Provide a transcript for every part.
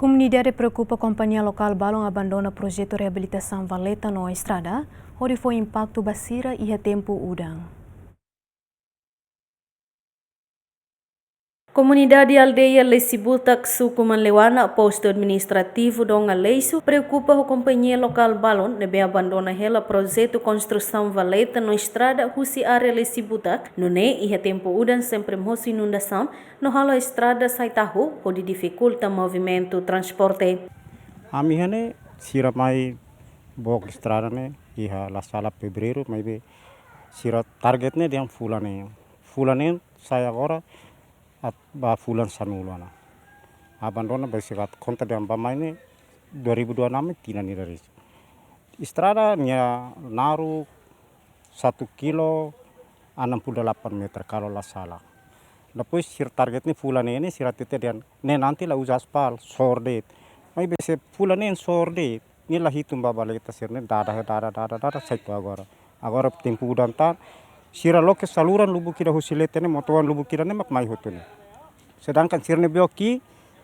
Comunidade preocupa companhia local balão abandona projeto reabilitação valeta no estrada, onde foi impacto basira e tempo udang. Comunidade aldeia Lesibultak Sukuman Lewana, posto administrativo Donga Leiso, preocupa a companhia local balon nebe abandona hela projeto construção valeta no estrada husi área Lesibultak, no ne e tempo udan sempre moço inundação, no halo estrada saitahu, onde dificulta movimento transporte. Ami hane sira mai bok estrada ne iha la sala febrero mai be sira target ne diam fulane saya agora at ba fulan sanulana abandona basikat konta diam ba mai ne 2026 tina ni dari estrada nya naru 1 kilo 68 meter kalau la sala. Depois sir target ni fulane ini sira tete dian ne nanti la usa aspal sordet mai bese fulane sordet ni la hitum ba baleta sirne dada saitu agora tempo udanta sira loke saluran lubu kira husiletene motoan lubu kira ne mak mai hotune. Sedangkan sirne bioki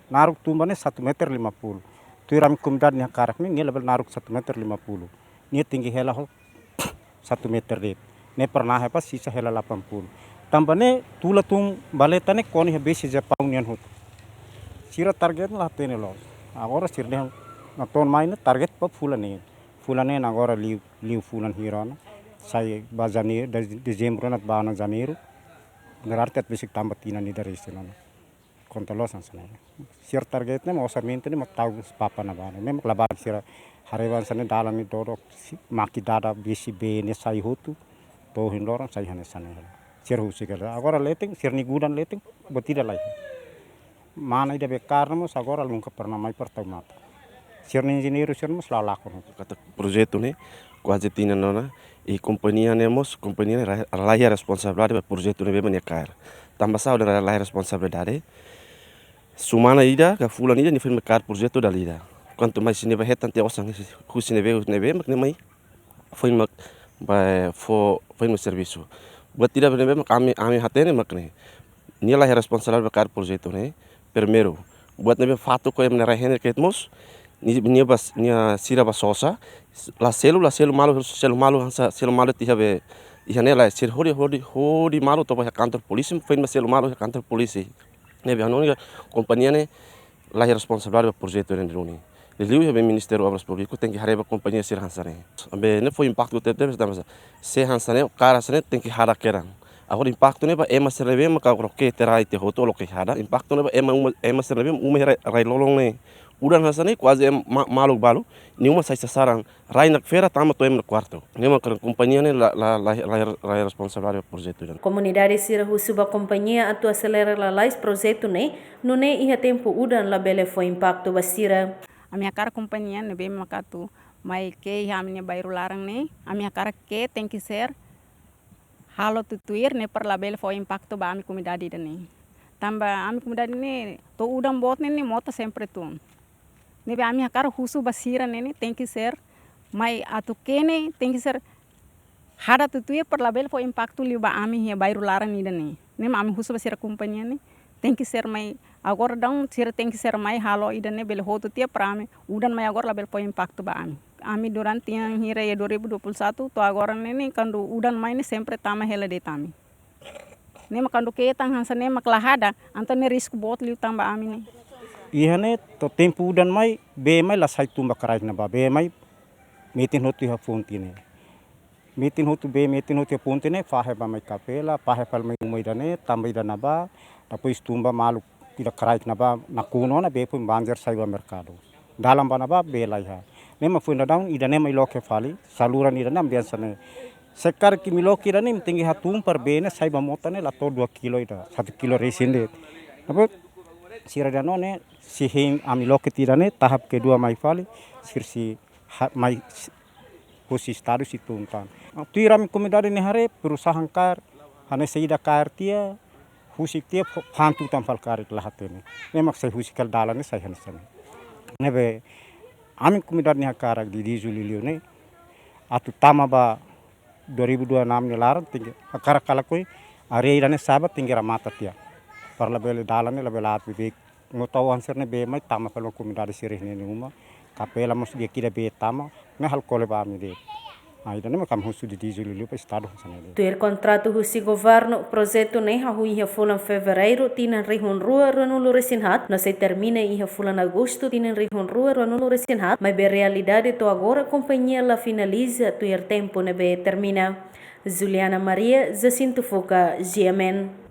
naruk tumbane 1 meter 50. Tuiram kumdad nya karak ni level naruk 1 meter 50. Ni tinggi hela 1 meter det. Ne pernah apa sisa hela 80. Tambane tula tum baletane koni besi Jepang nian hut. Sira target lah tene lo. Agora sirne na ton mai target pa fulane agora liu fulan hirana. Saya ba janeiro dezembro na ba na janeiro. Berarti at bisik tambah tina ni dari sini. Kontolosan sana. Sir targetnya mau orçamento ne mau tahu papa na ba. Ne labar sira harewan sana dalam ni dorok maki dada bisi be ne sai hutu. Tohin lorong sai hane sana. Sir husi kala. Agora leting sir ni gudan leting betida lai. Mana ida be karna agora lungka pernah mai pertama. Sir ni engenheiro sir mas lalakon. Kata projeto ne quase tina nona e companhia lá é responsabilidade do projeto ne bem cair. Tambah sah udah lá responsabilidade. Sumana ida ka fulan ida ni firme car projeto da lida. Quanto mais se neve hetan te osang husi neve mak ne mai foi mak foi no serviço. Buat tidak neve mak ami hatene mak ne. Ni lá é responsável do car projeto ne. Primeiro, buat neve fato ko em na rehene ketmos nia sira basosa la selu malu tihabe ihane la sir hodi malu to ba kantor polisi foi ma selu malu kantor polisi ne be anoni companhia ne la responsabilidade do projeto ne drone liu be ministério obras públicas tem que hareba companhia sir hansane be ne foi impacto tete se hansane cara sane tem que hara keran agora impacto ne ba ema serebe ma ka roke terai te hoto lo ke hada impacto ne ba ema serebe rai lolong ne udan hasane quase malu balu ni uma sai sarang rai nak fera tama to em no quarto ni uma companhia ne la responsabilidade do projeto. Comunidade sira husuba companhia atu acelera la lais projeto ne no ne iha tempo udan la bele foi impacto basira. A minha cara companhia ne bem makatu mai ke iha minha bairro larang ne a minha cara que tem que ser halo tutuir ne per la bele foi impacto ba ami comunidade ne. Tambah ami comunidade ne to udang bot ne mota sempre tu. Nebe a minha cara husu basira nene tem que ser mai atu kene tem que ser hada tutuia per label foi impacto liba ami ya bairro larang ida ne ami husu basira companhia ne tem que ser mai agora dão sira tem que ser mai halo ida ne bel hotu tia para ami udan mai agora label foi impacto ba ami durante yang hira ya 2021 to agora nene quando udan mai ne sempre tama hela de tami nema quando que tang hansa nema klahada antone risco bot liu tamba ami ne ihane to tempo udan mai be mai la sai tumba karai na ba be mai metin hotu ha fontine metin hotu fontine fahe ba mai kapela fahe pal mai umai dane tambai dana ba depois tumba malu tidak karai na ba na kuno na be pun banjar sai ba mercado dalam bana ba be lai ha nema funda daun idane mai loke fali saluran idane am biasane sekar ki miloki dane tinggi hatum per be ne sai ba motane la to 2 kilo ida 1 kilo resinde apa sira danone sihing ami loke tirane tahap kedua mai fali sirsi mai husi status itu untan. Tuiram comunidade ne hare perusahaan kar hane seida kar tia husi tia fantu tampal kar lahatene. Memang sai husi kal dalane sai hane sana. Nebe ami comunidade ne kar di Julilio ne atu tama ba 2026 ne laran tinggi akara kala koi are irane sabat tinggi ramata tia. Parla bele dalane la bela atu ngotawan serne be mai tama pelo comunidade sirih ne uma capela mos dia kida be tama me hal kole ba mi de ai dane makam husu di dizulu pa estado sana de Tuir contrato husi governo projeto ne ha hui fulan fevereiro tinan rihun rua ranulu resinhat no se termina iha fulan agosto tinan rihun rua ranulu resinhat mas be realidade to agora companhia la finaliza tuir tempo ne be termina. Juliana Maria, Jacinto Foca, GMN.